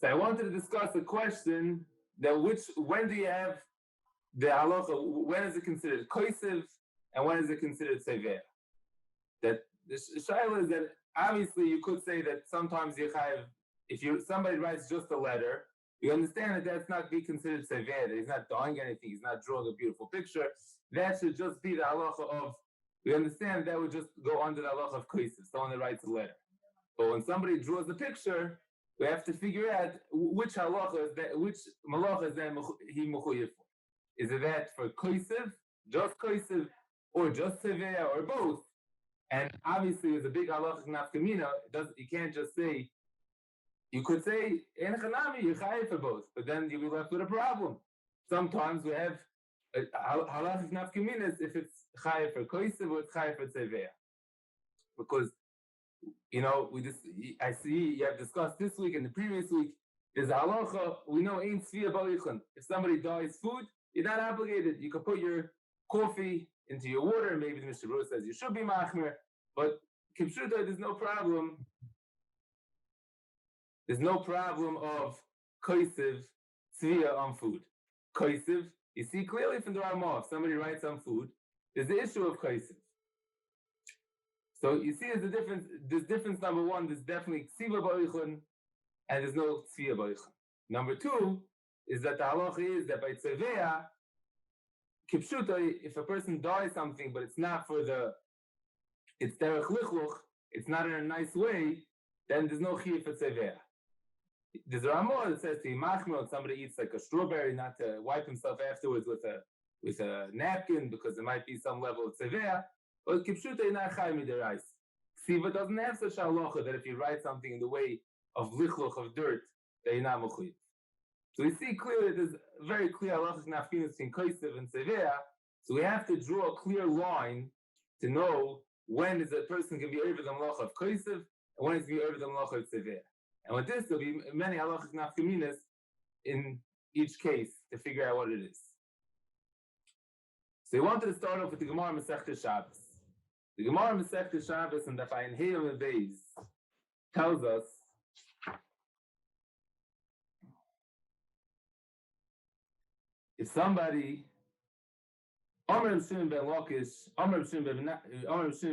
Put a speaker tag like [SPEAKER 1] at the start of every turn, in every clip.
[SPEAKER 1] So I wanted to discuss a question that when do you have the halacha, when is it considered kosev and when is it considered tzovea? That the shaila is that obviously you could say that sometimes you have, somebody writes just a letter, you understand that that's not be considered tzovea, that he's not drawing anything, he's not drawing a beautiful picture. That should just be the halacha of, we understand that would just go under the halacha of kosev, someone that writes a letter. But when somebody draws a picture, we have to figure out which halacha is that, which malacha is that he mechuyev for. Is it that for kosev, just kosev, or just tzovea, or both? And obviously, there's a big halachic nafkamina. You can't just say. You could say en chanami you're chayav for both, but then you'll be left with a problem. Sometimes we have halachic nafkaminas if it's chayav for kosev or it's chayav for tzovea, because I see you have discussed this week and the previous week. There's a halacha we know ain't tzvia b'lichan. If somebody dies food, you're not obligated. You can put your coffee into your water. Maybe the Mishnah Berurah says you should be machmir, but kipshuta, there's no problem. There's no problem of kosev tzvia on food. Kosev, you see clearly from the Ramah, if somebody writes on food, there's the issue of kosev. So you see there's a difference. There's difference number one, there's definitely ksiva b'oichon, and there's no tzvia b'oichon. Number two is that the halacha is that by tzovea, kipshuta, if a person dies something, but it's not for it's derech lichluch, it's not in a nice way, then there's no chiyuv for tzovea. There's a Ramah that says to Yimachmer, when somebody eats like a strawberry, not to wipe himself afterwards with a napkin, because there might be some level of tzovea. But kipshuta is not chay mid'oraisa. Ksiva doesn't have such a halacha that if you write something in the way of lichluch, of dirt, that you're not mechuyev. So we see clearly there's a very clear halachic nafkinas between kosev and tzovea. So we have to draw a clear line to know when is a person can be over the malacha of kosev and when is be over the malacha of tzovea. And with this, there'll be many halachic nafkinas in each case to figure out what it is. So we wanted to start off with the Gemara Masechta Shabbos. The Gemara Masechta Shabbos and the Fayin Heil Beis tells us if somebody, Amr Shimon ben Lakish, Amr Shimon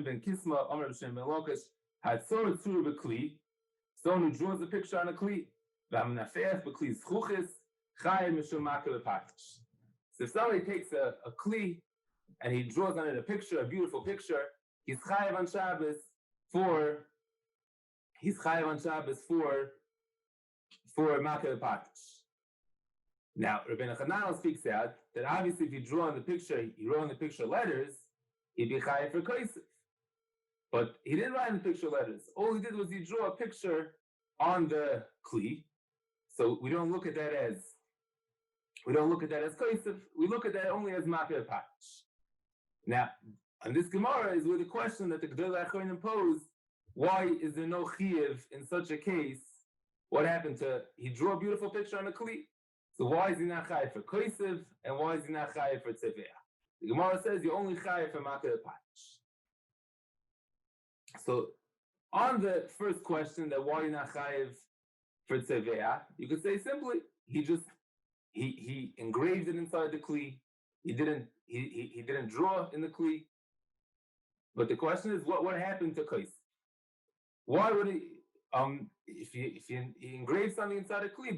[SPEAKER 1] ben Kisma, Amr Shimon ben Lakish had sold tzur b'kli, someone who draws a picture on a kli, v'amnafeach b'kli zchuchis, chayim mishum makeh b'patish. So if somebody takes a kli and he draws on it a picture, a beautiful picture, he's chayav on Shabbos for makeh b'patish. Now, Rabbeinu Chananel speaks out that obviously if you draw on the picture, you wrote on the picture letters, he'd be chayav for kosev. But he didn't write in the picture letters. All he did was he drew a picture on the kli. So we don't look at that as kosev. We look at that only as makeh b'patish. Now, on this Gemara is where the question that the Gedolei Acharonim posed: why is there no chiyuv in such a case? What happened to he drew a beautiful picture on a kli? So why is he not chayav for kosev and why is he not chayav for tzovea? The Gemara says you only chayav for makeh b'patish. So on the first question that why you're not chayav for tzovea, you could say simply he engraved it inside the kli. He didn't draw in the kli. But the question is what happened to kosev? Why would he? If you engraved something inside a kli,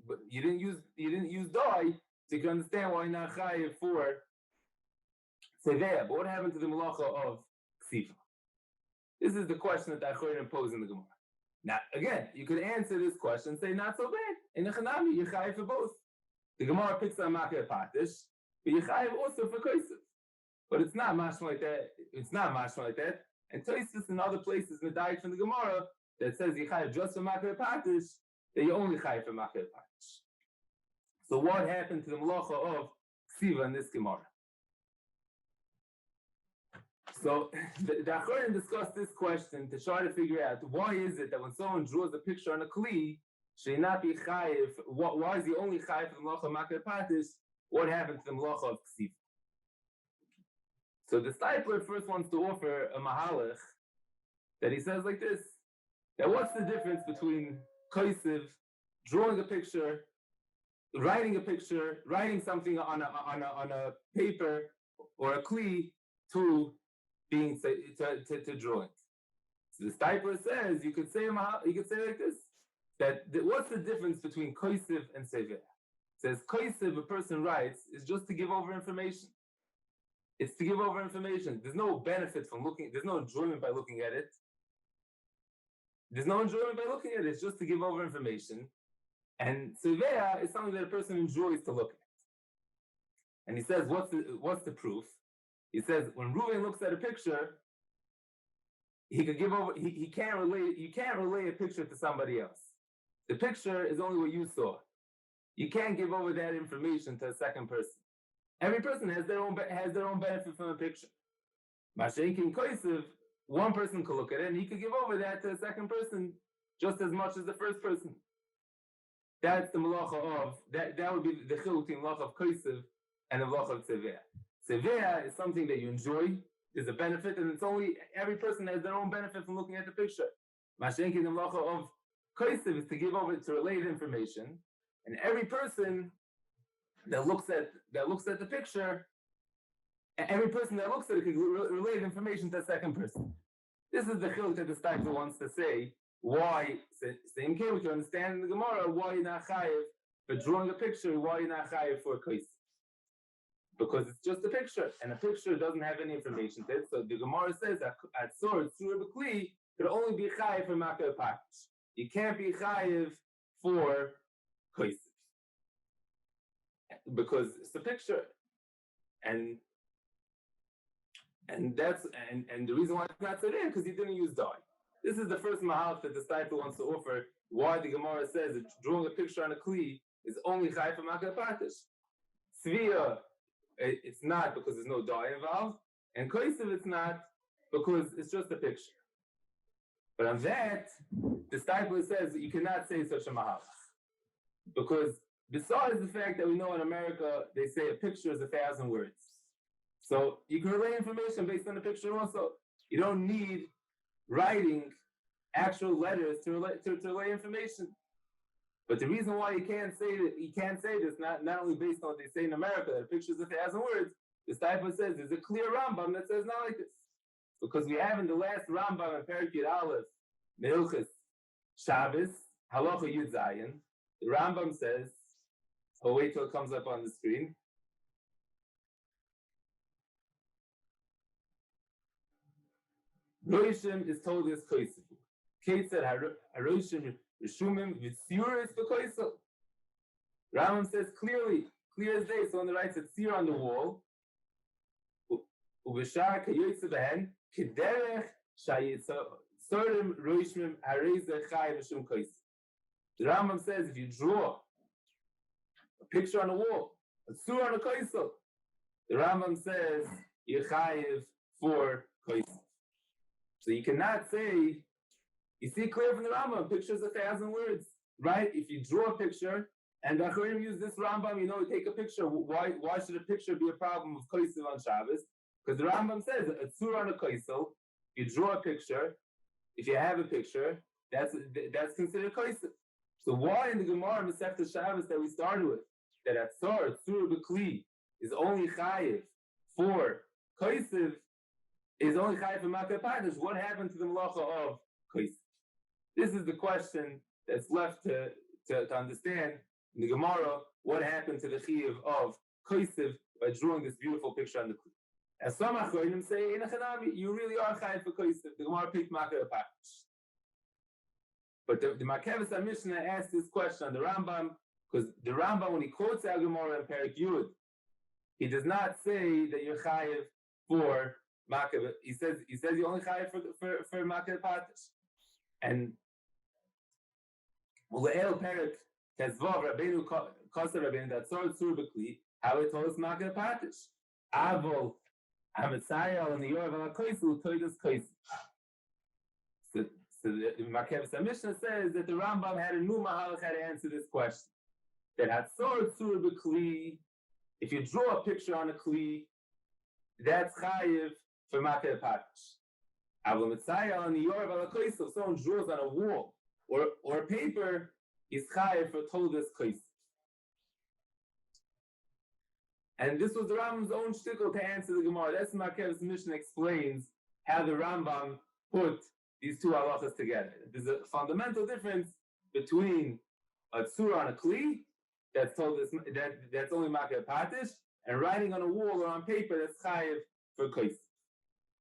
[SPEAKER 1] but you didn't use dye, so you can understand why you're not chayav for tzovea. But what happened to the malacha of ksiva? This is the question that the Acharonim pose in the Gemara. Now, again, you could answer this question and say, not so bad. In the Chanami, you're chayav for both. The Gemara picks on makeh b'patish, but you're chayav also for kosev. But it's not mashma like that. It's not mashma like that. And Tosfos in other places in the diet from the Gemara that says you chayav just for makeh b'patish, that you only chayav for makeh b'patish. So what happened to the malacha of ksiva in this Gemara? So the Acharonim discussed this question to try to figure out why is it that when someone draws a picture on a kli, should he not be chayiv? Why is he only chayiv for the malacha of makeh b'patish? What happened to the malacha of ksiva? So the disciple first wants to offer a mahalach that he says like this: that what's the difference between kosev drawing a picture, writing something on a paper or a kli to to drawing. So the Stipler says you could say like this, that what's the difference between kotv and tzovע? Says kotv, a person writes, is just to give over information. It's to give over information. There's no benefit from looking. There's no enjoyment by looking at it. It's just to give over information. And tzovע is something that a person enjoys to look at. And he says, what's the proof? He says, when Reuven looks at a picture, he could give over. He can't relate. You can't relay a picture to somebody else. The picture is only what you saw. You can't give over that information to a second person. Every person has their own benefit from a picture. Mashenkin kotv, one person could look at it and he could give over that to a second person just as much as the first person. That's the malacha of that. That would be the chiluk between malacha of kotv and the malacha of tzovע. Tzovע is something that you enjoy. There's a benefit, and it's only every person has their own benefit from looking at the picture. Mashenkin, the malacha of kotv is to give over, to relay the information, and every person that looks at the picture, every person that looks at it can relay the information to a second person. This is the chiluk that the Stipler wants to say. Why? Same case, we can understand in the Gemara why you're not chayiv for drawing a picture. Why you're not chayiv for kotv? Because it's just a picture, and a picture doesn't have any information to it. So the Gemara says that at sword, tzura b'kli could only be chayiv for makar patish. You can't be chayiv for kotv because it's a picture, and the reason why it's not so there because he didn't use dye. This is the first mahal that the Stipler wants to offer. Why the Gemara says that drawing a picture on a kli is only chayiv for makar patish. Tzvia, it's not because there's no dye involved, and kotv it's not because it's just a picture. But on that, the Stipler says that you cannot say such a mahalach because besides the fact that we know in America they say a picture is 1,000 words, so you can relay information based on the picture also. You don't need writing actual letters to relay information. But the reason why you can't say this, not only based on what they say in America, that a picture is 1,000 words, the Stipler says there's a clear Rambam that says not like this. Because we have in the last Rambam in Perek Yud Aleph, Hilchos Shabbos, Halacha Yud Zayin, the Rambam says, I'll wait till it comes up on the screen. Roishim is told as kotv. Kate said, Haroshim Rishumim Vitziuris B'Koisel. Rambam says clearly, clear as day. So on the right, it's tzir on the wall. Ubishar Kayoytze Behen Kederech Shayitzorim Roishim Hareza Chai V'Shum Koisel. The Rambam says if you draw a picture on the wall, a tzur on a koisel, the Rambam says you're chayiv for koisel. So you cannot say, you see clear from the Rambam, pictures 1,000 words, right? If you draw a picture, and the HaRav use this Rambam, you take a picture. Why should a picture be a problem of koisel on Shabbos? Because the Rambam says a tzur on a koisel, you draw a picture, if you have a picture, that's considered koisel. So why in the Gemara Masechta Shabbos that we started with, that at tzur b'kli is only chayiv for koisel, is only chayiv for makar patish? What happened to the malacha of koisel? This is the question that's left to understand in the Gemara. What happened to the chayiv of koisel by drawing this beautiful picture on the kli? As some achronim say, you really are chayiv for koisel. The Gemara picked makar patish. But the Makeves Mishnah asked this question on the Rambam, because the Rambam, when he quotes Al Gemara in Perek Yud, he does not say that you're chayiv for Makev. He says you only chayiv for Makev Patish. And Ule'el Perek Tezvav Rabbeinu Kosa Rabbeinu that Tzor Tzur B'Kli, how it told us Makev Patish. Avol Hamitzayel and the Yorav Al Koisel Toidas Koisel. So the Makeves Mishnah says that the Rambam had a new mahalach how to answer this question. That Hatzor Tzur B'Kli, if you draw a picture on a kli, that's chayiv for Makev Patish. Avol Mitzayel and the Yorav Al Koisel, if someone draws on a wall or a paper, is chayiv for toldas kosev. And this was the Rambam's own shtickle to answer the Gemara. That's Makev's Mishnah explains how the Rambam put these two halachas together. There's a fundamental difference between a tzura on a kli that's told that's only Makev Patish, and writing on a wall or on paper that's chayiv for kosev.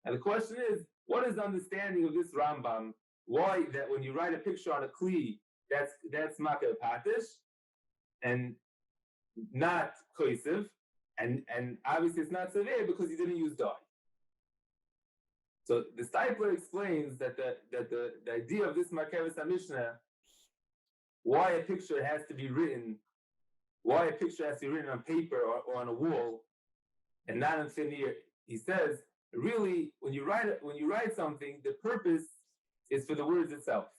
[SPEAKER 1] And the question is, what is the understanding of this Rambam? Why that when you write a picture on a kli, that's Makev Patish and not kosev, and obviously it's not severe because you didn't use dye. So the Stipler explains that the idea of this Makeves HaMishnah, why a picture has to be written on paper or on a wall and not on thin air. He says, really, when you write something, the purpose is for the words itself.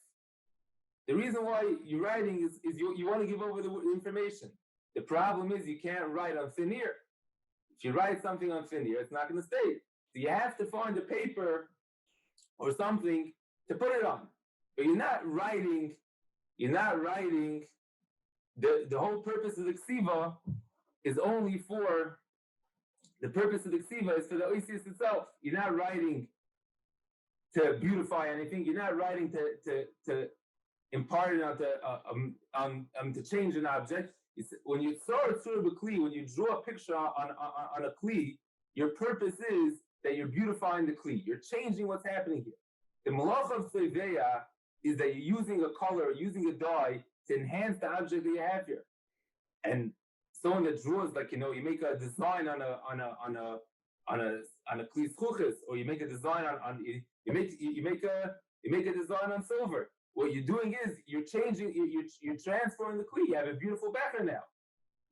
[SPEAKER 1] The reason why you're writing is you want to give over the information. The problem is you can't write on thin air. If you write something on thin air, it's not going to stay. So you have to find a paper or something to put it on. But you're not writing. The whole purpose of the ksiva is only for the purpose of the ksiva is for the oisius itself. You're not writing to beautify anything. You're not writing to impart it to change an object. When you saw a tzur b'kli, when you draw a picture on a kli, your purpose is that you're beautifying the kli. You're changing what's happening here. The malach of tzeveya is that you're using a color, using a dye to enhance the object that you have here. And someone that draws, like, you make a design on a kli zchuchis, or you make a design you make a design on silver. What you're doing is you're changing, you're transforming the kli. You have a beautiful backer now.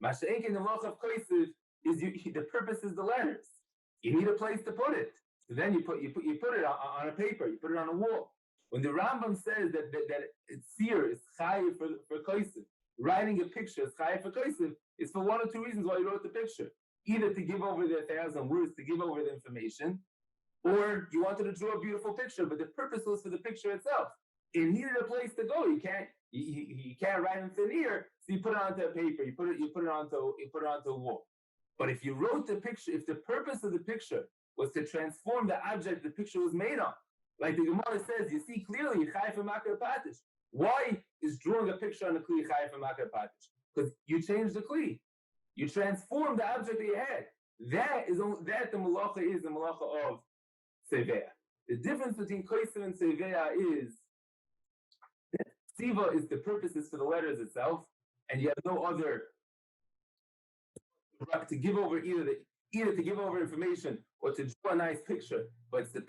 [SPEAKER 1] Masha'enk in the malach of kosev is the purpose is the letters. You need a place to put it. So then you put it on a paper, you put it on a wall. When the Rambam says that it's seer, is chayiv for kosev, writing a picture is chayiv for kosev, is for one or two reasons why you wrote the picture. Either to give over the 1,000 words, to give over the information, or you wanted to draw a beautiful picture, but the purpose was for the picture itself. It needed a place to go. You can't write in thin air, so you put it onto a paper, you put it onto a wall. But if you wrote the picture, if the purpose of the picture was to transform the object the picture was made on, like the Gemara says, you see clearly chayiv for Makev Patish. Why is drawing a picture on a kli chayiv for Makev Patish? Because you changed the kli, you transformed the object that you had. That the malacha is the malacha of seveya. The difference between kosev and seveya is that siva is the purpose is for the letters itself, and you have no other to give over either to give over information or to draw a nice picture, but it's the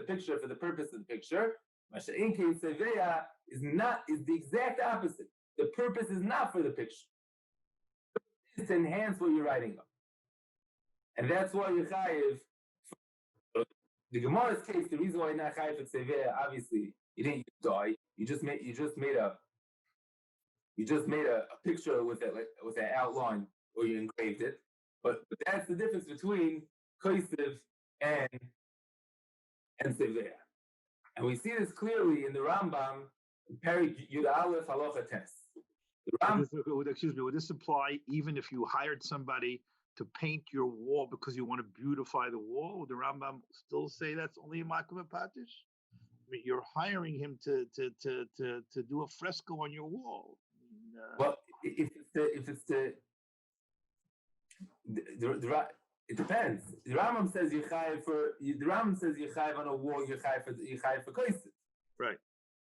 [SPEAKER 1] picture for the purpose of the picture. Masha'enke seveya is the exact opposite. The purpose is not for the picture. It is to enhance what you're writing on. And that's why you're chayiv. The Gemara's case, the reason why you're not chayiv for seveya, obviously, you didn't use dye. You just made a picture with that outline, or you engraved it. But that's the difference between kosev and seveya. And we see this clearly in the Rambam, Perik Yud Aleph Halacha Tes.
[SPEAKER 2] Would this apply even if you hired somebody to paint your wall because you want to beautify the wall? Would the Rambam still say that's only a Makev Patish? I mean, you're hiring him to do a fresco on your wall.
[SPEAKER 1] Well, if it's it depends. The Rambam says you chayiv on a wall, you chayiv for kosev.
[SPEAKER 2] Right.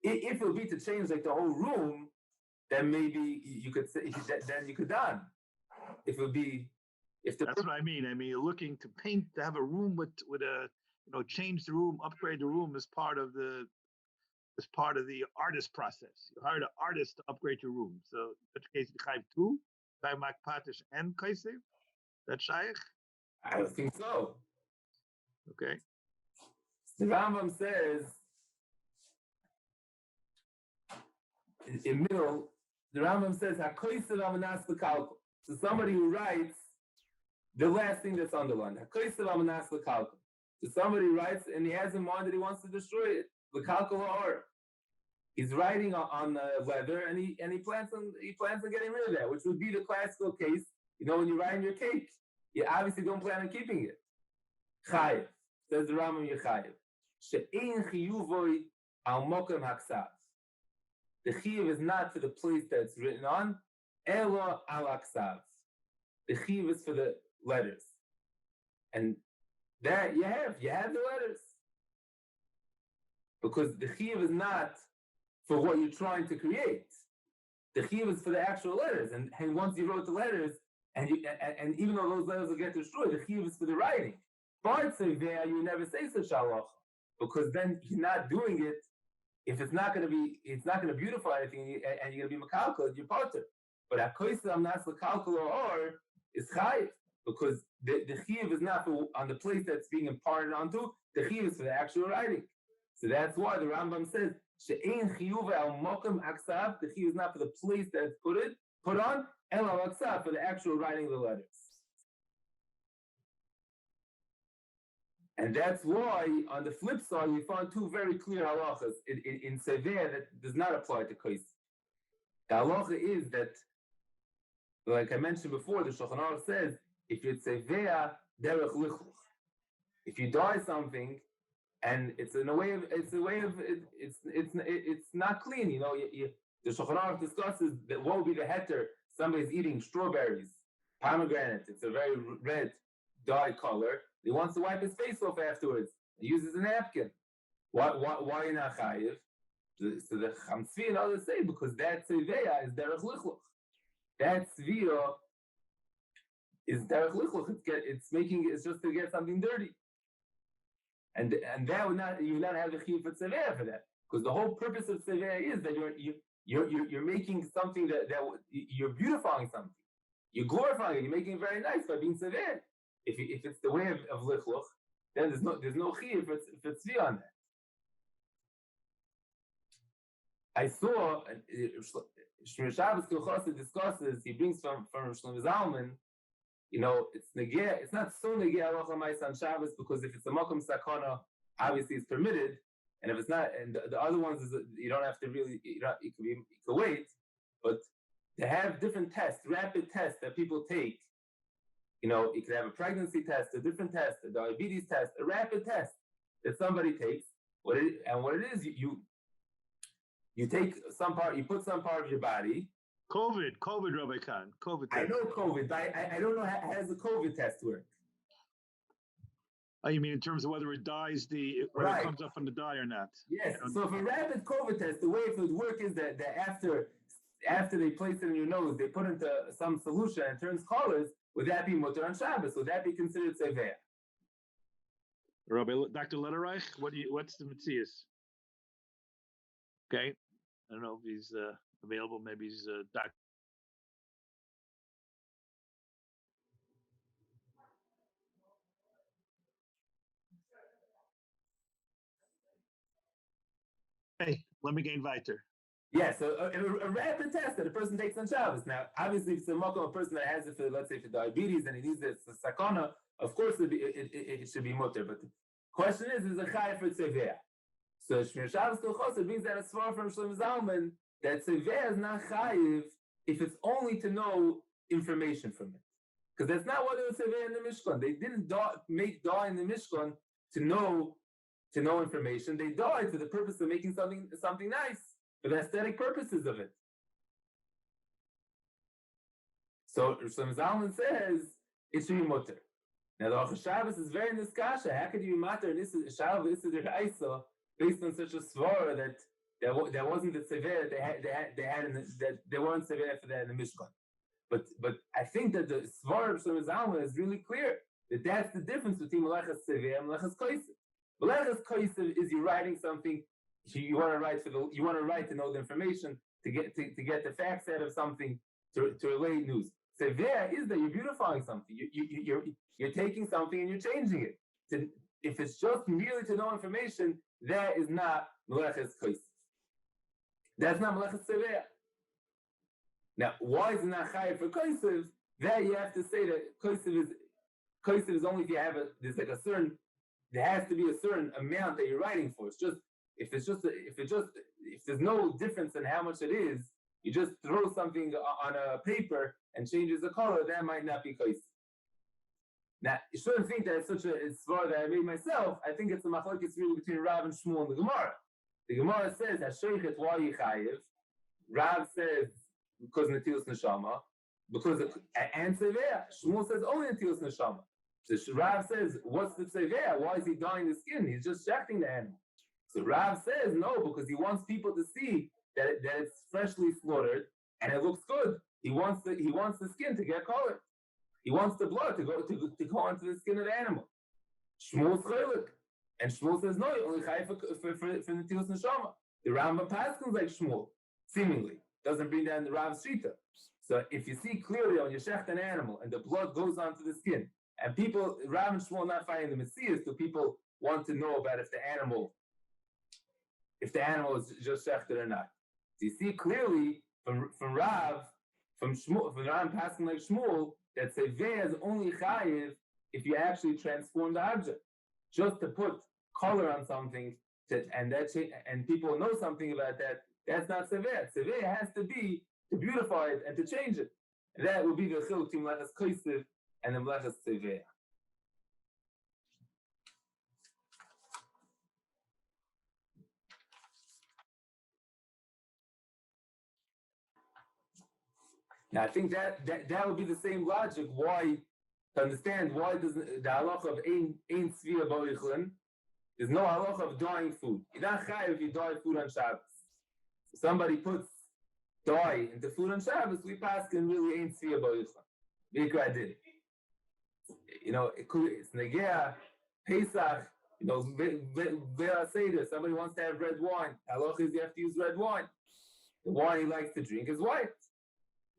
[SPEAKER 1] If it would be to change like the whole room, then maybe you could say then you could done. If it would be, that's what
[SPEAKER 2] I mean. I mean, you're looking to paint, to have a room with a change the room, upgrade the room as part of the artist process. You hired an artist to upgrade your room. So in such a case, you chayiv two, chayiv Makev Patish and kosev. That's shaykh?
[SPEAKER 1] I don't think so.
[SPEAKER 2] Okay.
[SPEAKER 1] The Rambam says in middle, the Rambam says hakosev amanas l'kalkol. So somebody who writes the last thing that's underlined. Hakosev amanas l'kalkol. So somebody writes and he has in mind that he wants to destroy it. L'kalkol ha'or. He's writing on the leather, and he plans on getting rid of that, which would be the classical case. When you're writing your cake, you obviously don't plan on keeping it. Chayev, says the Rambam Yechayev. She'ein chiyuvoi al mokem haksav. The chiyuv is not for the place that's written on, elo al haksav. The chiyuv is for the letters, and that you have the letters, because the chiyuv is not for what you're trying to create. The chiyuv is for the actual letters, and once you wrote the letters, and even though those letters will get destroyed, the chiyuv is for the writing. But there, you never say such halacha, because then you're not doing it. If it's not going to beautify anything, and you're going to be makalkal, you're potter. But hakoisam nas lekalkal or is chayiv, because the chiyuv is not on the place that's being imparted onto. The chiyuv is for the actual writing. So that's why the Rambam says she'ein chiyuv al mokem aksav. The chiyuv is not for the place that's put on, el al aksav, for the actual writing of the letters. And that's why, on the flip side, we found two very clear halachas in Seveh that does not apply to Kais. The halacha is that, like I mentioned before, the Shulchan Aruch says, if you're Seveh derech lichluch, if you dye something, and it's not clean, the Shulchan Aruch discusses that what would be the heter. Somebody's eating strawberries, pomegranate, it's a very red dye color. He wants to wipe his face off afterwards. He uses a napkin. Why not chayiv? So the Chamsvi and others say because that tzveya is derech lichluch. That tzveya is derech lichluch. It's just to get something dirty. And that you would not have the chiyuv for tzveya for that, because the whole purpose of tzveya is that you're making something that you're beautifying something. You're glorifying it. You're making it very nice by being tzveya. If it's the way of lichluch, then there's no chiyuv for tzvi on that. I saw Shabbos Hilchos discusses. He brings from Shlomo Zalman. It's not so negeh halacha ma'is on Shabbos, because if it's a makom sakana, obviously it's permitted, and if it's not, and the other ones is you don't have to really. You can wait, but to have different tests, rapid tests that people take. You could have a pregnancy test, a different test, a diabetes test, a rapid test that somebody takes. What it is, you take some part, you put some part of your body.
[SPEAKER 2] COVID, Rabbi Kahn, COVID test.
[SPEAKER 1] I know COVID, but I don't know how does the COVID test work.
[SPEAKER 2] Oh, you mean in terms of whether it dyes whether it comes up on the dye or not?
[SPEAKER 1] Yes. So for a rapid COVID test, the way it would work is that after they place it in your nose, they put into some solution and it turns colors. Would that be mutter on Shabbos? Would that be considered seveh?
[SPEAKER 2] Rabbi Dr. Lederreich, what's the Matthias? Okay, I don't know if he's available. Maybe he's Dr. Hey, let me get weiter.
[SPEAKER 1] Yeah, so a rapid test that a person takes on Shabbos. Now, obviously, if it's a person that has it for, let's say, for diabetes, and he needs it for sakana, of course it should be mutter. But the question is a chayav for tzeveh? So Shmir Shabbos Hilchos brings that as far from Shlomo Zalman that tzeveh is not chayav if it's only to know information from it, because that's not what it was tzeveh in the Mishkan. They didn't make dye in the Mishkan to know information. They dyed for the purpose of making something nice. For the aesthetic purposes of it. So Shlomo Zalman says it should be mutter. Now the Aruch Shabbos is very niskasha. How could you be mutter and Shabbos Isa based on such a svara that wasn't the severe they had that they weren't severe for that in the Mishkan. But I think that the svara of Shlomo Zalman is really clear that that's the difference between melechas severe and melechas kosev. Melechas kosev is you writing something. You want to write to know the information, to get the facts out of something, to relay news. Severe is that you're beautifying something. You're taking something and you're changing it. If it's just merely to know information, that is not melechas kosev. That's not melechas severe. Now, why is it not chayav for kosev? That you have to say that kosev is only if you have there has to be a certain amount that you're writing for. It's just if there's no difference in how much it is, you just throw something on a paper and changes the color, that might not be kosef. Now, you shouldn't think that it's such a svar that I made myself. I think it's a machlokes really between Rav and Shmuel and the Gemara. The Gemara says, Hashoichet why yichayev. Rav says, because netilas neshama. Because and tzevea. Shmuel says only netilas neshama. So Rav says, what's the tzevea? Why is he dyeing the skin? He's just shechting the animal. So Rav says no, because he wants people to see that it's freshly slaughtered and it looks good. He wants the skin to get colored. He wants the blood to go onto the skin of the animal. Shmuel's chaylik, and Shmuel says no, you only chayiv for netilas neshama. The Rambam paskins like Shmuel, seemingly doesn't bring down the Rav's shita. So if you see clearly on your shecht an animal and the blood goes onto the skin, and people, Rav and Shmuel not finding the Messias, so people want to know about if the animal is just shechted or not. So you see clearly from Rav, from Rav passing like Shmuel, that seveh is only chayiv if you actually transform the object. Just to put color on something, and people know something about that, that's not seveh. Seveh has to be to beautify it and to change it. And that will be the chiluk between mlechas kosef and the mlechas seveh. Now, I think that would be the same logic. Why, to understand why does the halacha of ein tzvia b'oichlin, there's no halacha of dyeing food. You're not chayav if you dye food on Shabbos. If somebody puts dye into food on Shabbos, we pass can really ein tzvia b'oichlin. Mikra did. It's negea, Pesach. Seder. Somebody wants to have red wine. Halacha is you have to use red wine. The wine he likes to drink is white.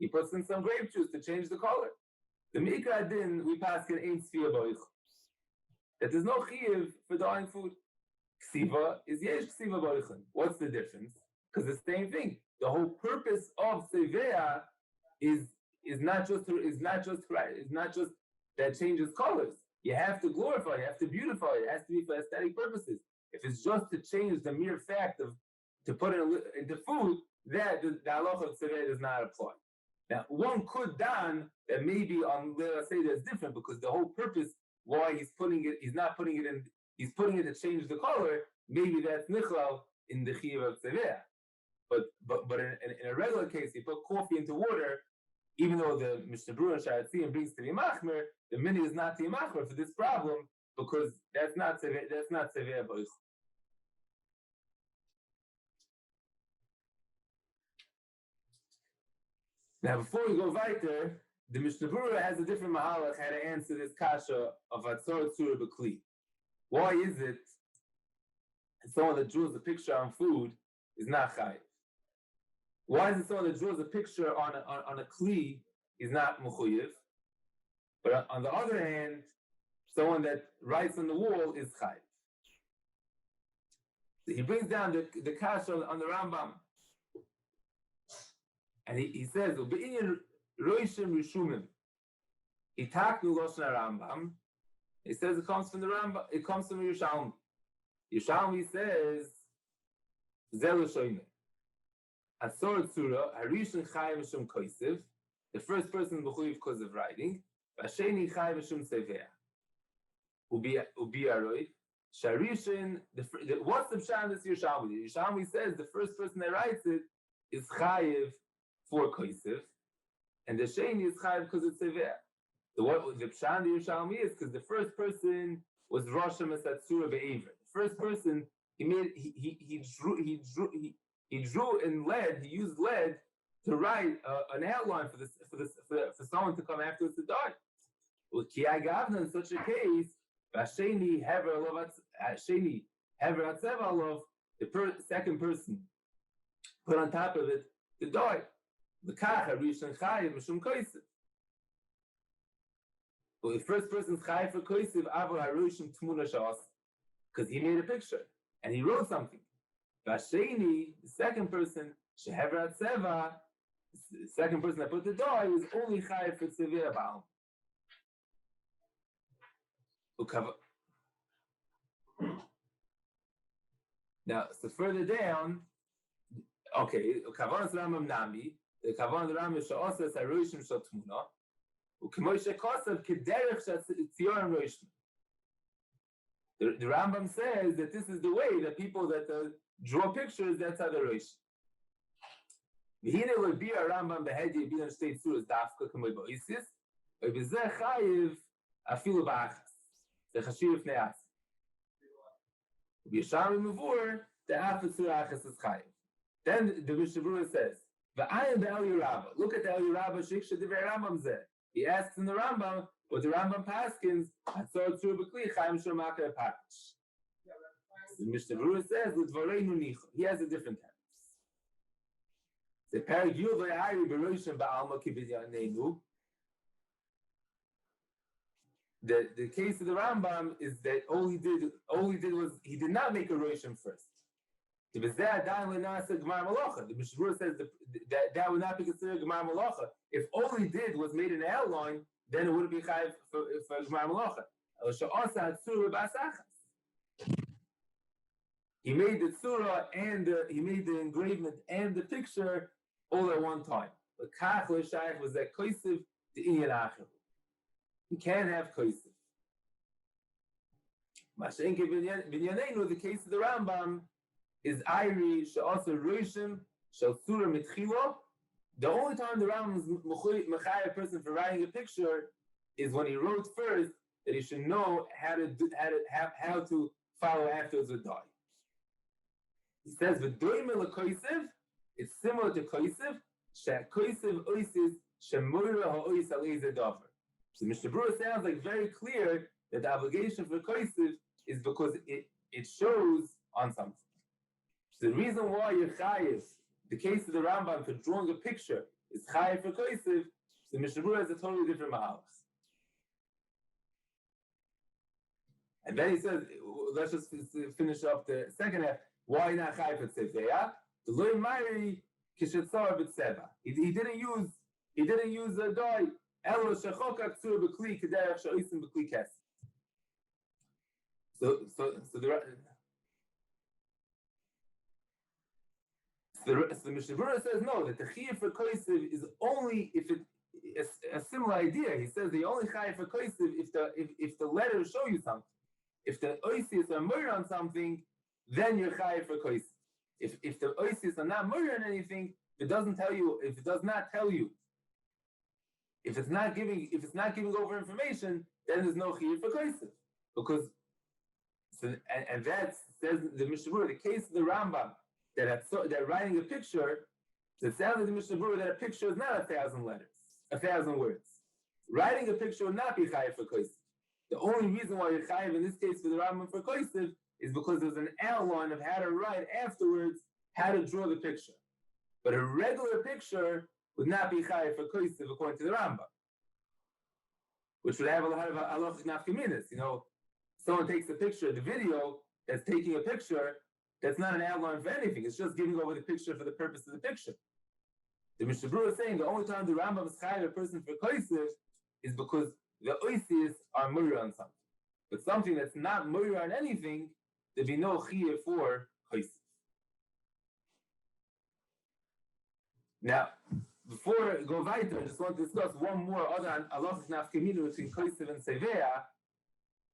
[SPEAKER 1] He puts in some grape juice to change the color. The Mikra din, we pass can ain't tzvia b'oichlin. That there's no chiyuv for dyeing food. Ksiva is yesh ksiva b'oichlin. What's the difference? Because the same thing. The whole purpose of sevea is not just that changes colors. You have to glorify, you have to beautify it. It has to be for aesthetic purposes. If it's just to change the mere fact of to put it into food, that the halacha of sevea does not apply. Now, one could dan that maybe on Leila Seder is different because the whole purpose why he's putting it to change the color. Maybe that's nichlal in the chiyuv of sevea. But in a regular case, you put coffee into water, even though the Mishnah Berurah Sharatzim brings to the machmer, the mini is not the machmer for this problem because that's not sevea b'oichlin. Now, before we go weiter, the Mishnah Berurah has a different mahalach how to answer this kasha of Hatzor Tzura B'Kli. Why is it someone that draws a picture on food is not chayiv? Why is it someone that draws a picture on a kli is not mechuyev? But on the other hand, someone that writes on the wall is chayiv. So he brings down the kasha on the Rambam. And he says, "U'be'inyan roishim rishumim." Itaknu loshen Rambam. He says it comes from the Rambam. It comes from Yerushalmi. Yerushalmi says, "Zelu shoyne." Asor tzura harishon chayim mishum kosev. The first person b'chuyev because of writing. V'asheni chayim mishum sevea. U'bi'aroi. Sharishon. What's the pshat in this Yerushalmi? Yerushalmi says the first person that writes it is chayiv for kosev, and the sheni is chayiv because it's sevea. The pshat in the Yerushalmi is because the first person was Rosh Hasatzura be'aver. The first person he drew in lead. He used lead to write an outline for someone to come afterwards to die. With Kiyai Gavna, in such a case, Vasheni Hever Hatzeva, the second person put on top of it the die. The Kach Harishon Chayiv Mishum Kosev. Well, the first person's Chayiv for Kosev Avor Harushim Tmuna Shas, because he made a picture and he wrote something. Vasheni, the second person, Shehever Hatzeva, the second person that put the die was only Chayiv for Tzeveh Baal. Now, so further down, okay, Kavanas Rambam Nami, the Kavan Rambam Sha'asa Saroshim Shatmuna, Ukimoisha Kosav Kederech Shatzion Roshim. The Rambam says that this is the way that people that draw pictures, that's how they're Rosh. V'hine lo'bi Rambam behedi binan shtei tzuras dafka k'moi ba'osis, v'bezeh chayiv afilu ba'achas. The chashiv fnei as. V'yishar v'muvur, the afet tzura achas is chayiv. Then the Mishnah Berurah says, v'ayin be'el Yerabah. Look at the El Yerabah shiksha divrei Rambam zeh. He asks in the Rambam, what the Rambam paskins, Hatzor tzur b'kli chayim shomaka epakish. The Mishnah Berurah says, l'dvareinu nicho. He has a different text. The parak yud le'ayri b'roshim ba'alma kibidyanenu. The case of the Rambam is that all he did was he did not make a roshim first. The Mishnah Berurah says that would not be considered Gemar Malacha. If all he did was made an outline, then it wouldn't be chayiv for Gemar Malacha. He made the tzura and he made the engravement and the picture all at one time. But kach l'shayich was that koisiv to inyan acher. You can't have koisiv. Mashenke binyanenu, the case of the Rambam, is Ayri she'asa roshim shel tzura mitchilo. The only time the Rambam is mechayah a person for writing a picture is when he wrote first that he should know how to follow afterwards with dye. He says v'doime lekoisiv, it's similar to koisiv. She'koisiv oisis she'moira ha'ois alei zedavar. So Mishnah Berurah sounds like very clear that the obligation for koisiv is because it shows on something. So the reason why you're chayiv, the case of the Rambam for drawing a picture is chayiv for koisiv, the Mishnah Berurah has a totally different mahalach. And then he says, let's just finish up the second half. Why not chayiv for tzevea? The loy mari kishetzar b'tzeva. He didn't use a dye. Elo shechokak tzur b'kli kederech sha'osim b'kli kes. So the Mishnah Berurah says no, that the chiyuv for koisiv is only if it's a similar idea. He says the only chiyuv for koisiv if the letters show you something. If the oisius are murder on something, then you're chayiv for koisiv. If the oisius are not murder on anything, if it does not tell you, if it's not giving over information, then there's no chiyuv for koisiv. Because and that says the Mishnah Berurah, the case of the Rambam, that writing a picture, so it sounds like the Mishnah Berurah that a picture is not 1,000 letters, 1,000 words. Writing a picture would not be chayiv for koisiv. The only reason why you're chayiv in this case for the Rambam for koisiv is because there's an outline of how to write afterwards, how to draw the picture. But a regular picture would not be chayiv for koisiv according to the Rambam, which would have a lot of halachic nafkaminas. Someone takes a picture, the video that's taking a picture, that's not an outline for anything. It's just giving over the picture for the purpose of the picture. The Mishnah Berurah is saying the only time the Rambam is chayiv a person for koisiv is because the oisius are murder on something. But something that's not murder on anything, there'd be no chiyuv for koisiv. Now, before I go weiter, I just want to discuss one more other halachic nafkamina between koisiv and sevea.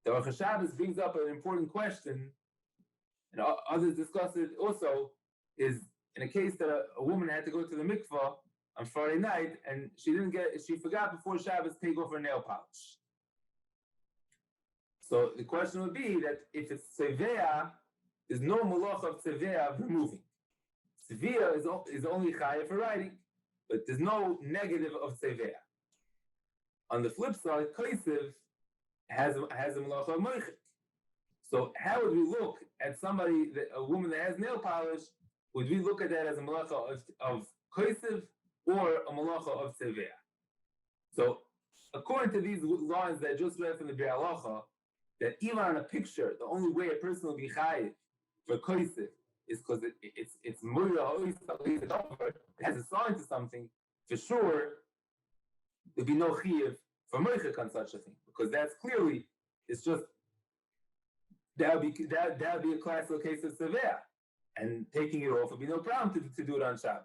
[SPEAKER 1] The HaRav brings up an important question, and others discuss it also, is in a case that a woman had to go to the mikvah on Friday night, and she forgot before Shabbos to take off her nail polish. So the question would be that if it's sevea, there's no malacha of sevea of removing. Sevea is only chayav for writing, but there's no negative of sevea. On the flip side, koisiv has a malacha of moichik. So how would we look at a woman that has nail polish? Would we look at that as a malacha of koisiv or a malacha of sevea? So according to these lines that I just read from the Bir Halacha, that even on a picture, the only way a person will be chayiv for koisiv is because it's mura, it has a sign to something. For sure, there'd be no chiyuv for moichik on such a thing, because that's clearly, it's just that would be a classical case of sevea. and taking it off would be no problem to do it on Shabbos.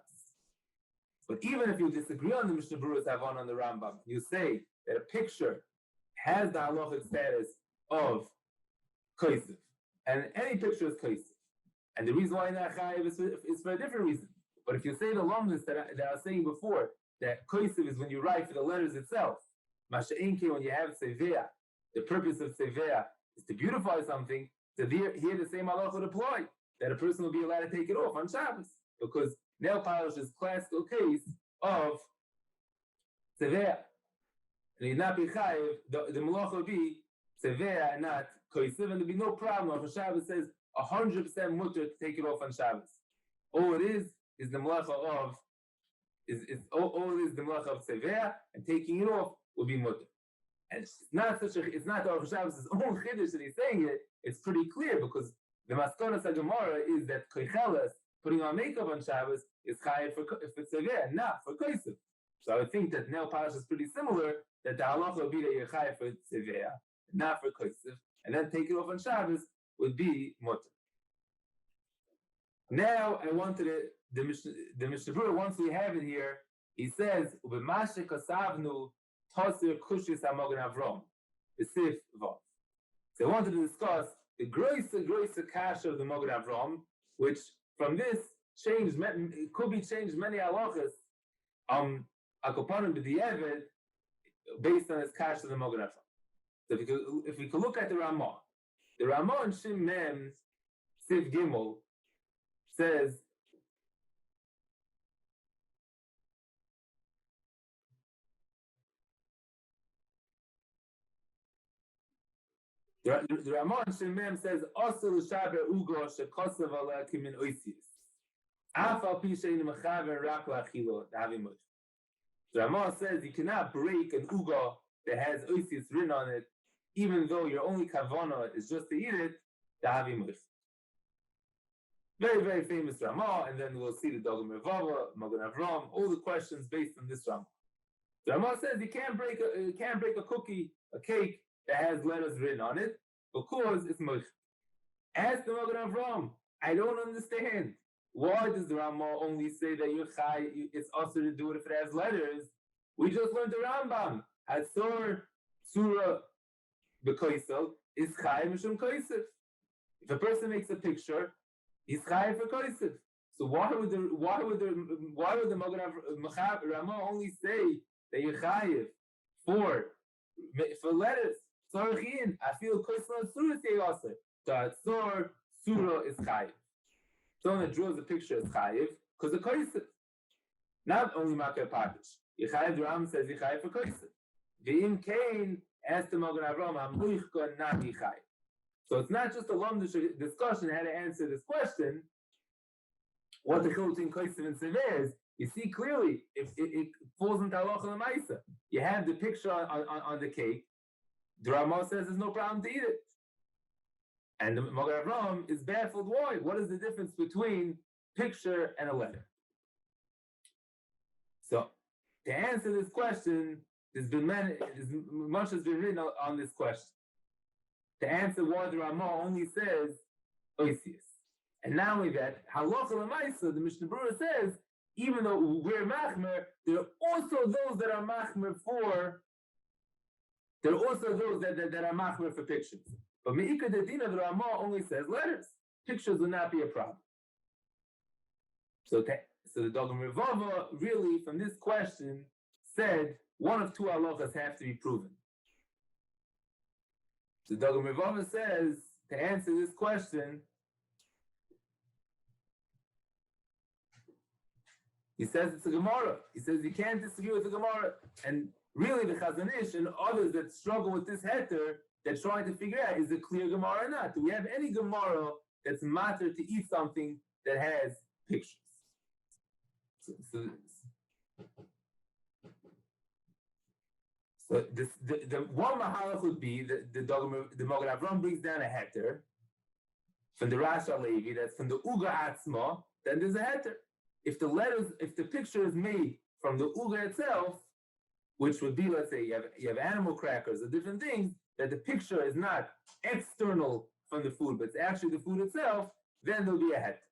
[SPEAKER 1] But even if you disagree on the Mishnah Berurah's Havon on the Rambam, you say that a picture has the halachic status of kosef, and any picture is kosef. And the reason why not chayiv is for a different reason. But if you say the lumnus that I was saying before, that kosef is when you write for the letters itself, masha'inke when you have tzovע, the purpose of tzovע is to beautify something. So here the same halacha would apply, that a person will be allowed to take it off on Shabbos, because nail polish is classical case of tzovע. And you'd not be chayiv, the malacha would be tzovע and not kosef, and there'd be no problem if Shabbos says 100% mutter to take it off on Shabbos. All it is the malacha of all it is the malacha of tzovע, and taking it off will be mutter. And it's not the Aruch Shabbos' own chiddush that he's saying it. It's pretty clear because the maskonas Gemara is that koicheles, putting on makeup on Shabbos, is chayiv for tzovע, not for kosef. So I would think that nail polish is pretty similar. That the halacha would be that you're chayiv for tzovع, not for kosef, and then take it off on Shabbos would be mutter. Now I wanted the Mishnah Berurah, once we have it here, he says u'b'mashe kasavnu tosir kushis hamogen avrom b'sif vav. So I wanted to discuss the größe kasha of the Mogen Avram, which from this could be changed many halachas akopanim b'di'evet based on his kasha of the Mogen Avram. So if we could look at the Ramah in Shin Mem Sif Gimel says the Ramah in Shin Mem says also l'shaber ugo shekosav alekim min oisius afal pi shein mechaver rak lachilo davimut. The Ramah says you cannot break an ugo that has oisius written on it, even though your only kavana is just to eat it, davimut. Very, very famous Ramah, and then we'll see the Dogam Revava, Mogen Avram, all the questions based on this Ramah. The Ramah says you can't break a cookie, a cake that has letters written on it, because it's moich. Ask the Mogen Avram, I don't understand. Why does the Ramah only say that it's also to do it if it has letters? We just learned the Rambam. Hatzor Surah B'Koisel is Chai Mishum Koisef. If a person makes a picture, he's chayiv for kosef. So why would the Mogen Avram Ramah only say that you're chayiv for letters? Sorchin, I feel kosef surah say also. The surah is chayiv. Someone that draws a picture is chayiv because of kosef. Not only makar patish. Yechayiv the Ram says yechayiv for kosef. V'im Kahn asked the Mogen Avram hamuichka not yechayiv. So it's not just a lumdish discussion how to answer this question. What the chiluk between kosef and tzovע is, you see clearly if it falls into halacha l'maisa. You have the picture on the cake. The Ramah says there's no problem to eat it, and the Mogen Avram is baffled. Why? What is the difference between picture and a letter? So to answer this question, much has been written on this question. To answer why the Ramah only says oisius. And not only that, halacha l'maisa, the Mishnah Berurah says, even though we're machmer, there are also those that are machmer for. There are also those that are machmer for pictures. But me'ika dedina, the Ramah only says letters. Pictures will not be a problem. So the Dogam Revava really, from this question, said one of two halachas have to be proven. So Dogam Revava says, to answer this question, he says it's a Gemara. He says you can't disagree with the Gemara. And really the Chazon Ish and others that struggle with this heter, they're trying to figure out, is it clear Gemara or not? Do we have any Gemara that's matter to eat something that has pictures? So the one mahalach would be the Mogen Avram brings down a heter from the Rasha Levi, that's from the Uga Atzma, then there's a heter. If the picture is made from the Uga itself, which would be, let's say, you have animal crackers or different things, that the picture is not external from the food, but it's actually the food itself, then there'll be a heter.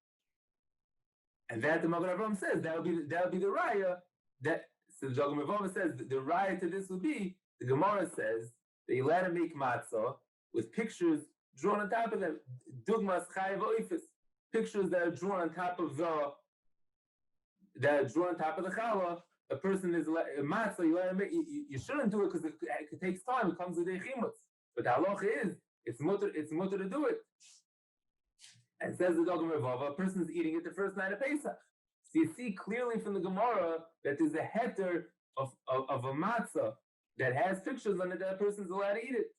[SPEAKER 1] And that the Magen Avraham says that would be the raya. That so the Dogma Refoel says the raya to this would be the Gemara says that you let him make matzah with pictures drawn on top of them. Dugmas chayav oifis, pictures that are drawn on top of the challah. A person is a matzah. You let him make. You shouldn't do it because it takes time. It comes with the chimutz. But the halacha is it's mutter to do it. And says the Dogma Refoel, a person is eating it the first night of Pesach. So you see clearly from the Gemara that there's a heter of a matzah that has pictures on it that a person's allowed to eat it.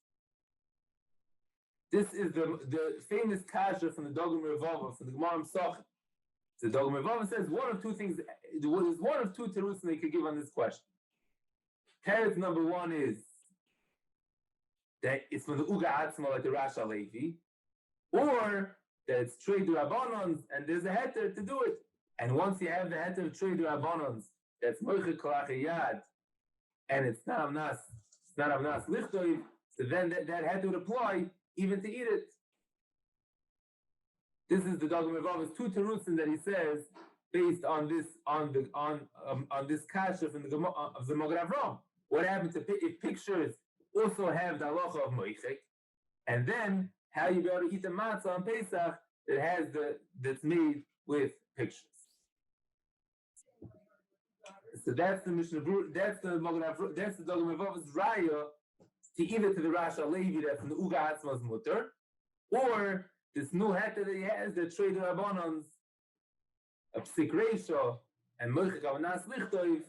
[SPEAKER 1] This is the famous kasha from the Dogma Refoel, from the Gemara Mesachim. So the Dogma Refoel says one of two things, there's one of two terutzim they could give on this question. Teretz number one is that it's from the Uga Atzma, like the Rasha Levi, or that it's trade rabbanons and there's a heter to do it. And once you have the heter of trade rabbanons, that's moichek kolach yad, and it's not avnas lichtoiv, so then that heter would apply even to eat it. This is the Dogma Refoel's two terutzim that he says based on this this kasha from of the Magen Avraham. What happens if pictures also have the halacha of moichek, and then how you be able to eat the matzah on Pesach that's made with pictures. So that's the Mishnah. That's the Magen Avraham. That's the Dogma Refoel's raya to either to the Rasha Levi that's in the Uga Atzma's mutter, or this new heter that he has that trade rabbanons a psik reisha and moichek avanas lichtoiv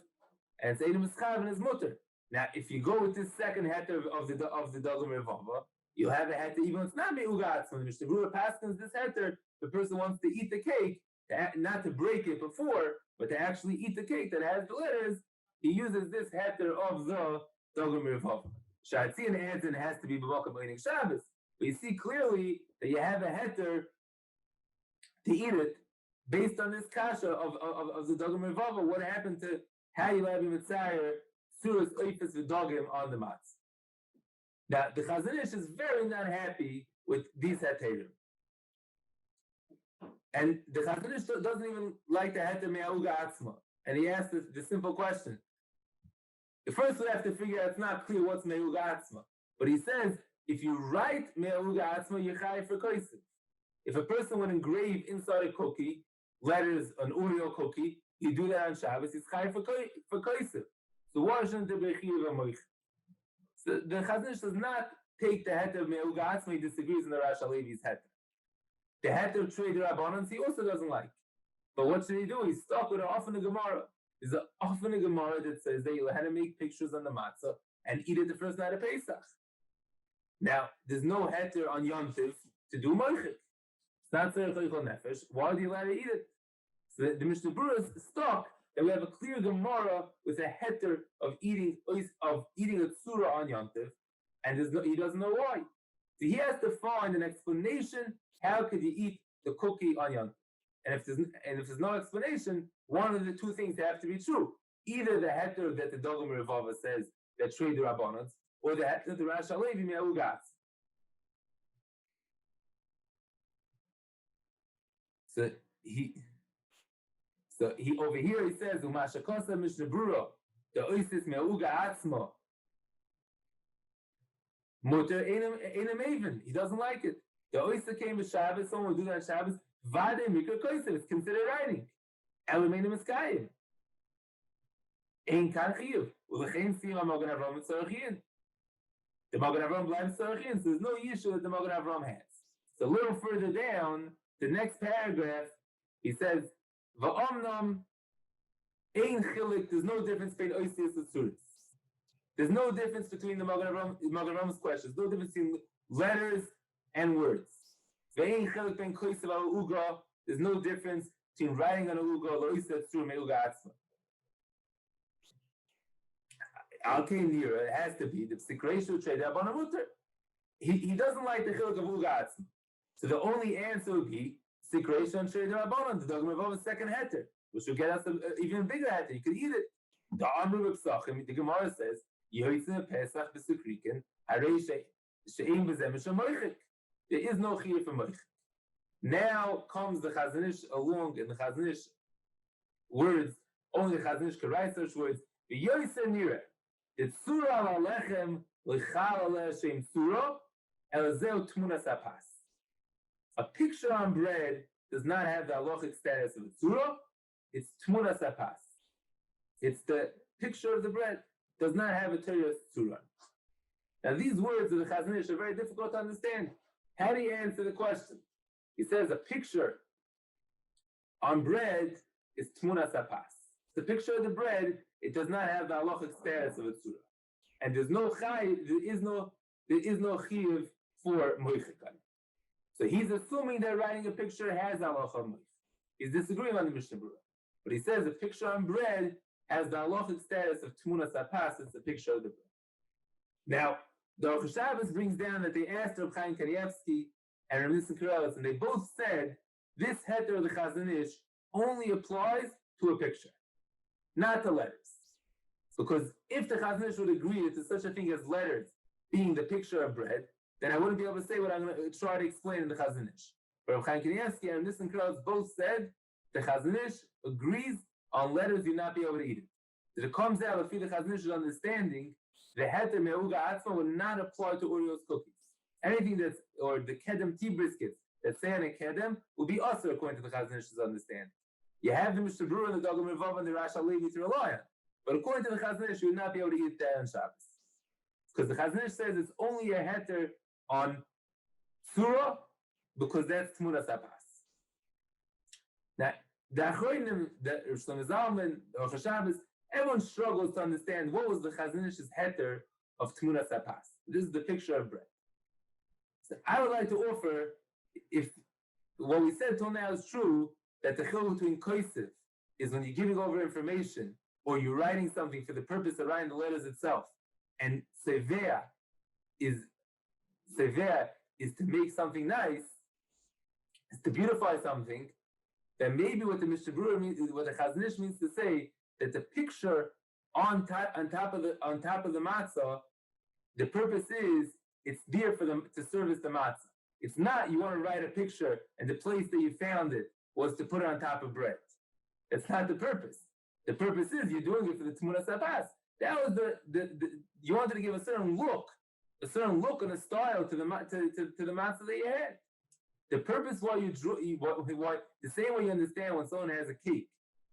[SPEAKER 1] and say mischav in his mutter. Now, if you go with this second heter of the Dogma Refoel, you'll have a heter even if it's not Uga Atzma. The Mishnah Berurah paskins this heter. The person wants to eat the cake, not to break it before, but to actually eat the cake that has the letters. He uses this heter of the Dogma Refoel. Shatzian adds in has to be b'makam eating Shabbos. But you see clearly that you have a heter to eat it based on this kasha of the Dogma Refoel. What happened to how you have mitzayir suras oifis v'dogim on the matz? Now the Chazon Ish is very not happy with these heterim, and the Chazon Ish doesn't even like the heter me'uga atzma. And he asked the simple question. First, we have to figure out it's not clear what's me'uga atzma. But he says, if you write me'uga atzma, you're chayav for kosev. If a person would engrave inside a cookie, letters, an Oreo cookie, you do that on Shabbos, it's chayav for kosev. So why shouldn't there be chiyuv amoich? So the Chazon Ish does not take the heter of me'uga atzma, he disagrees in the Rasha Levi's heter. The heter of trade rabbanons, he also doesn't like. But what should he do? He's stuck with an often a Gemara. There's an often a Gemara that says that you'll have to make pictures on the matzah and eat it the first night of Pesach. Now, there's no heter on Yom Tiv to do moichik. It's not tzarich leichol nefesh. Why do you allow to eat it? So the Mishnah Berurah is stuck that we have a clear Gemara with a heter of eating a tzura on Yom Tiv, and he doesn't know why. So he has to find an explanation. How could you eat the cookie on Yom Tiv? And if there's no explanation, one of the two things have to be true. Either the heter that the Dogma Refoel says that trade the rabbanons, or the heter the Rasha Levi me'uga. So he over here he says u'mashakosa Mishnah Berurah the oisis me'uga atzma muter einam even. He doesn't like it. The oyster came with Shabbos. Someone will do that on Shabbos. Vade mikra kosev. It's considered writing. Elameinim eskayim. Ein kan chiyuv. Ulechein sira Magen Avraham tzorachin. The Magen Avraham bleibt tzorachin. So there's no issue that the Magen Avraham has. So a little further down, the next paragraph, he says, Va'omnam ein chilik. There's no difference between oisius and tzuris. There's no difference between the Magen Avraham's questions. No difference between letters and words. There's no difference between writing on a uga. It has to be the psikration trade on a mutter. He doesn't like the chiluk of uga. So the only answer would be psikration trade rabbanon, the Dogma Refoel's second heter, which will get us an even bigger heter. You could eat it. The Amru B'Psachim, the Gemara says, Yehoitzin Pesach b'Sukrikin, Harei she'im b'zeh mishamoichik. There is no chiyuv for moich. Now comes the Chazon Ish along, and the Chazon Ish words, only the Chazon Ish could write such words. V'yoyser nireh, the tzura al alechem l'chal aleh shem tzura, elazeu tmunas apas. A picture on bread does not have the halachic status of a tzura, it's tmunas apas. It's the picture of the bread, does not have a terios tzura. Now these words of the Chazon Ish are very difficult to understand. How do you answer the question? He says a picture on bread is tmunas apas. The picture of the bread, it does not have the halachic status of a tzura. And there's no chai, there is no chiyuv for moichikan. So he's assuming that writing a picture has halacha moich. He's disagreeing on the Mishnah Berurah. But he says a picture on bread has the halachic status of tmunas apas, it's the picture of the bread. Now, the HaRav brings down that they asked Reb Chaim Kanievsky and Reb Nissen Karelitz, and they both said this heter of the Chazon Ish only applies to a picture, not to letters. Because if the Chazon Ish would agree that there's such a thing as letters being the picture of bread, then I wouldn't be able to say what I'm going to try to explain in the Chazon Ish. But Reb Chaim Kanievsky and Reb Nissen Karelitz both said the Chazon Ish agrees on letters you'll not be able to eat it. That it comes out, if the Chazon Ish's understanding, the heter me'uga atzma would not apply to Oreos cookies. Anything that's, or the kedem tea briskets that say on a kedem will be also according to the Chazon Ish's understanding. You have the Mishnah Berurah and the Dagam Revav and the Rash Levi to rely on. But according to the Chazon Ish, you would not be able to eat that on Shabbos. Because the Chazon Ish says it's only a heter on Surah because that's Tmunas Apas. Now, the Achroinim, the Shlomo Zalman, or Shabbos, everyone struggles to understand what was the Chazon Ish's heter of Tmunas Apas. This is the picture of bread. So I would like to offer, if what we said till now is true, that the chiluk between kosev is when you're giving over information or you're writing something for the purpose of writing the letters itself, and tzovע is to make something nice, is to beautify something. Then maybe what the Mishnah Berurah means, what the Chazon Ish means to say, that the picture on top of the matzah, the purpose is it's there for them to service the matzah. It's not you want to write a picture and the place that you found it was to put it on top of bread. That's not the purpose. The purpose is you're doing it for the tmunas apas. That was the you wanted to give a certain look and a style to the matzah that you had. The purpose why you drew, the same way you understand when someone has a cake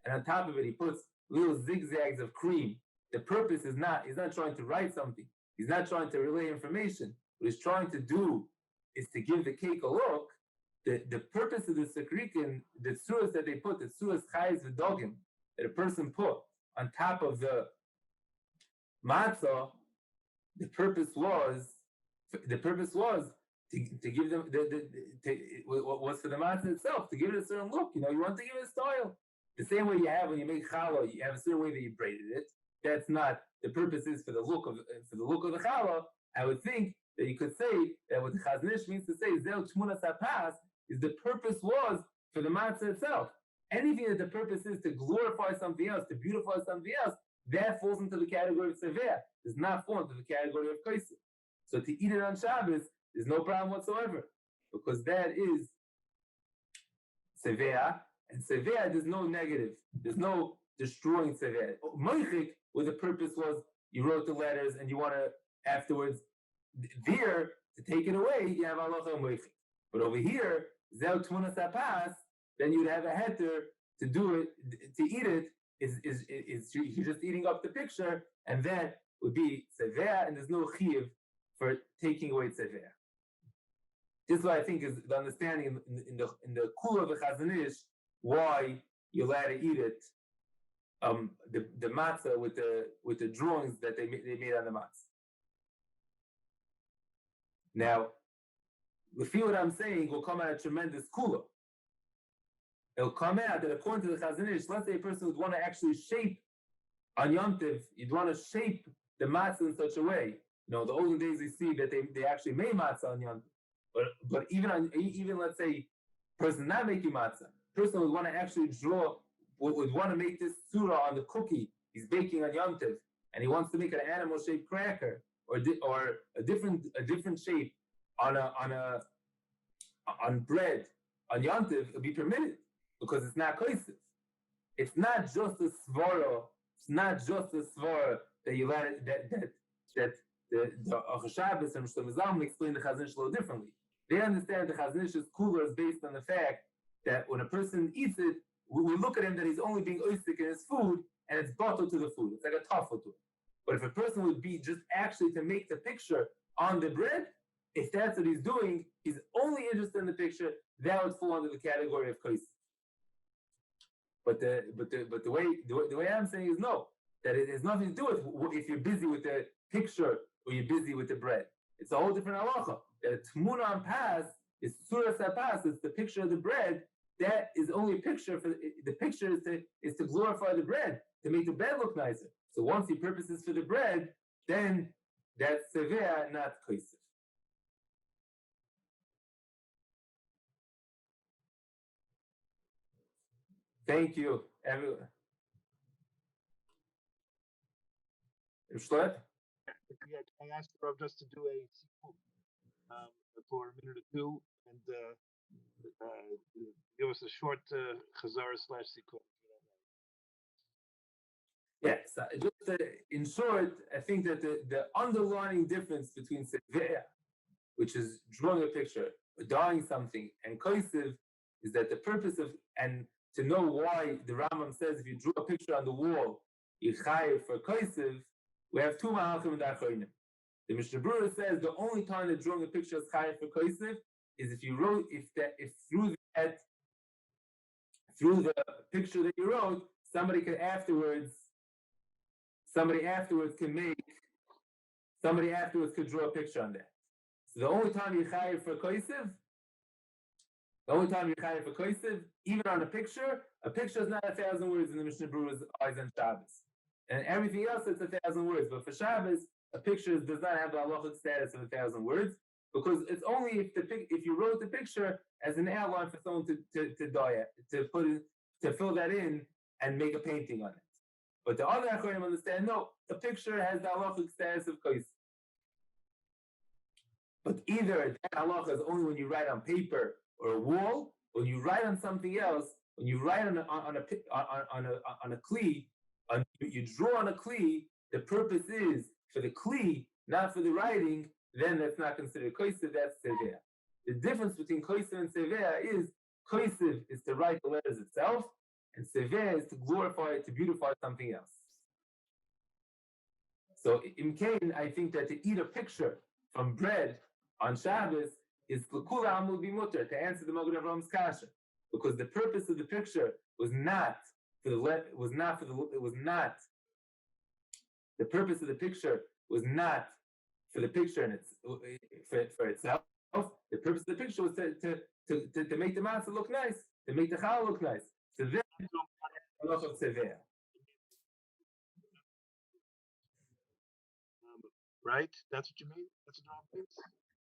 [SPEAKER 1] and on top of it he puts little zigzags of cream. The purpose is not, he's not trying to write something. He's not trying to relay information. What he's trying to do is to give the cake a look. The purpose of the sekrikin, the tzuras that they put, the tzuras chayes v'dogim, that a person put on top of the matzah, the purpose was to give them, was for the matzah itself, to give it a certain look. You want to give it a style. The same way you have when you make challah, you have a certain way that you braided it. That's not, the purpose is for the look of the challah. I would think that you could say that what the Chazon Ish means to say, Zeh Tmunas Apas, is the purpose was for the matzah itself. Anything that the purpose is to glorify something else, to beautify something else, that falls into the category of tzovע, does not fall into the category of kosev. So to eat it on Shabbos, there's no problem whatsoever, because that is tzovע, and tzovע, there's no negative, there's no destroying tzovע. Moichik, where the purpose was, you wrote the letters and you want to afterwards, there, to take it away, you have halacha moichik. But over here, zel tmunas apas, then you'd have a heter to do it, to eat it, is you're just eating up the picture, and that would be tzovע, and there's no chiyuv for taking away tzovע. This is what I think is the understanding in the kula of the Chazon Ish, why you're allowed to eat it, the matzah with the drawings that they made on the matzah. Now, if you what I'm saying will come out a tremendous kula. It'll come out that according to the Chazon Ish, let's say a person would want to actually shape on Yom Tov, you'd want to shape the matzah in such a way. The olden days we see that they actually made matzah on Yom Tov. But even let's say person not making matzah, person would want to actually would want to make this surah on the cookie he's baking on Yom Tov, and he wants to make an animal-shaped cracker or a different shape on bread on Yom Tov, it'll be permitted because it's not kosev. it's not just a svara. It's not just a svara that you let it, that the Shabbos and Shlomo Zalman explain the Chazon Ish a little differently. They understand the Chazon Ish's cooler is based on the fact that when a person eats it, we look at him that he's only being oistic in his food, and it's bottled to the food. It's like a toffel to it. But if a person would be just actually to make the picture on the bread, if that's what he's doing, he's only interested in the picture, that would fall under the category of kosef. But the way I'm saying is no, that it has nothing to do with if you're busy with the picture or you're busy with the bread. It's a whole different halacha. That tmuna on pas is suras pas. It's the picture of the bread. That is only a picture for the picture is to glorify the bread, to make the bread look nicer. So once your purpose is for the bread, then that's severe, not kosef. Thank you, everyone.
[SPEAKER 2] I asked HaRav just to do a sequel for a minute or two and give us a short chazara/sequel.
[SPEAKER 1] Yes, just in short, I think that the underlying difference between severe, which is drawing a picture, or drawing something, and kosef is that the purpose of, and to know why the Rambam says if you draw a picture on the wall, you chayav for kosef, we have two mahalchim in the Achronim. The Mishnah Berurah says the only time that drawing a picture is chayav for kosef is if you wrote, if through the picture that you wrote, somebody afterwards could draw a picture on that. So the only time you chayav for kosef, even on a picture is not 1,000 words in the Mishnah Berurah's eyes on Shabbos. And everything else it's 1,000 words. But for Shabbos, a picture does not have the halachic status of 1,000 words, because it's only if you wrote the picture as an outline for someone to fill that in and make a painting on it. But the other Achronim understand, no, the picture has the halachic status of kosef. But either that halacha is only when you write on paper or a wall, when you write on something else, when you write on a kli, you draw on a kli, the purpose is for the kli, not for the writing, then that's not considered kosef, that's severe. The difference between kosef and severe is kosef is to write the letters itself, and severe is to glorify it, to beautify something else. So in Kahn, I think that to eat a picture from bread on Shabbos is l'kula amud bimuter, to answer the Magen Avram's kasha, because the purpose of the picture the purpose of the picture was not for the picture and for itself. The purpose of the picture was to make the matzah look nice, to make the challah look nice. So then,
[SPEAKER 2] right? That's what you mean? That's what it means?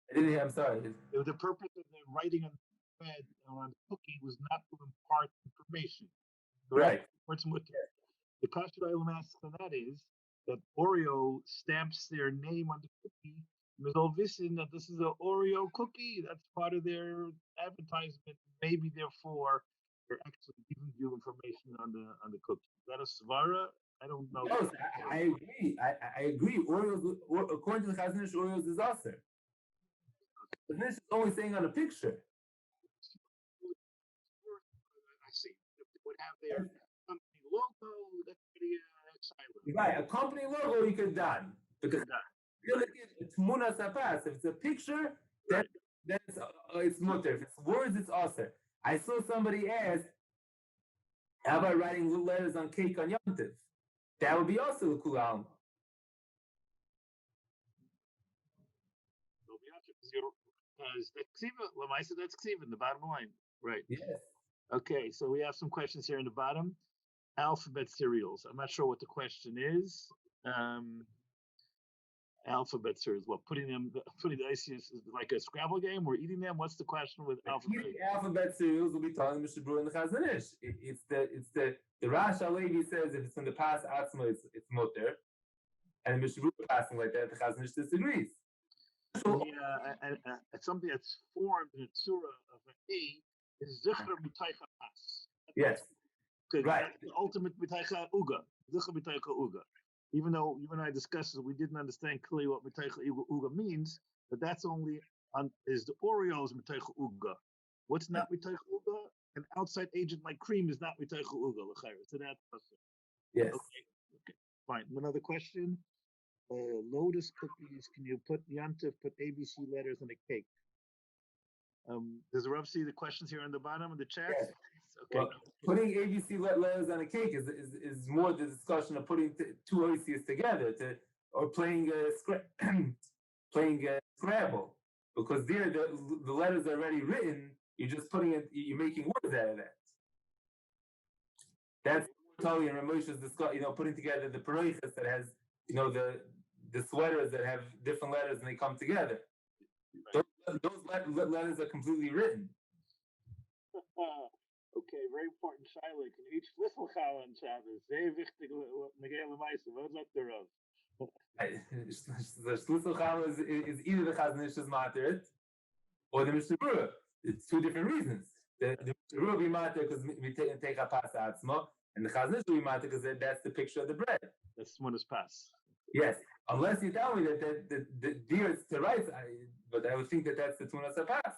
[SPEAKER 1] I didn't hear, I'm sorry.
[SPEAKER 2] The purpose of the writing on the bread or on the cookie was not to impart information.
[SPEAKER 1] Right.
[SPEAKER 2] The question I will ask for that is that Oreo stamps their name on the cookie. With all this in that this is an Oreo cookie, that's part of their advertisement. Maybe therefore they're actually giving you information on the cookie. Is that a svara? I don't know.
[SPEAKER 1] No, I agree. I agree. Oreos, according to the Chazon Ish, Oreos is awesome. But this is only saying on a picture.
[SPEAKER 2] I see. They would have their company logo. That's pretty silent.
[SPEAKER 1] Right, a company logo you could done because it's munas apas. If it's a picture, that's it's mutter. If it's words, it's awesome. I saw somebody ask, "How about writing little letters on cake on Yom Tov?" That would be also l'kula alma.
[SPEAKER 2] That's ksiva in the bottom line. Right.
[SPEAKER 1] Yes.
[SPEAKER 2] Okay, so we have some questions here in the bottom. Alphabet cereals. I'm not sure what the question is. Alphabet cereals. What, putting the ice is like a Scrabble game? We're eating them? What's the question with alphabet?
[SPEAKER 1] Alphabet cereals will be telling the Mishnah Berurah and the Chazon Ish. The Rash Alevi says if it's in the past atzma, it's mutter, and the Mishnah Berurah passing like that, the Chazon Ish disagrees. So,
[SPEAKER 2] something that's formed in a tzura of an A is zichra b'taycha pas.
[SPEAKER 1] Yes.
[SPEAKER 2] Because
[SPEAKER 1] Right.
[SPEAKER 2] that's the ultimate mitaycha uga. Zicha mitaycha uga. Even though you and I discussed it, we didn't understand clearly what mitaycha uga means, but that's only is the Oreos mitaycha uga. What's not mitaycha uga? An outside agent like cream is not mitaycha uga. So that's
[SPEAKER 1] Yes.
[SPEAKER 2] Okay. Fine. Another question. Lotus cookies. Can you put Yantif, put ABC letters on a cake? Does the Rav see the questions here on the bottom of the chat?
[SPEAKER 1] Yes.
[SPEAKER 2] Okay.
[SPEAKER 1] Well, putting ABC letters on a cake is more the discussion of putting two oisies together or playing Scrabble, because there the letters are already written. You're just putting it. You're making words out of that. That's Tali and Ramosha's discuss. Putting together the paroichas that has the sweaters that have different letters and they come together. Those letters are completely written.
[SPEAKER 2] Okay, very important shaila. Can you eat shlisel challah on Shabbos? Very wichtig. Negei l'maisa. What is that the Rav?
[SPEAKER 1] The shlisel challah is either the Chaznish's materet or the Mishnah Berurah. It's two different reasons. The Mishnah Berurah will be mater because we take a pas atzma, and the Chaznish will be mater because that's the picture of the bread.
[SPEAKER 2] That's one is pass.
[SPEAKER 1] Yes, unless you tell me that the deer is to rice, but I would think that that's the tunas pass.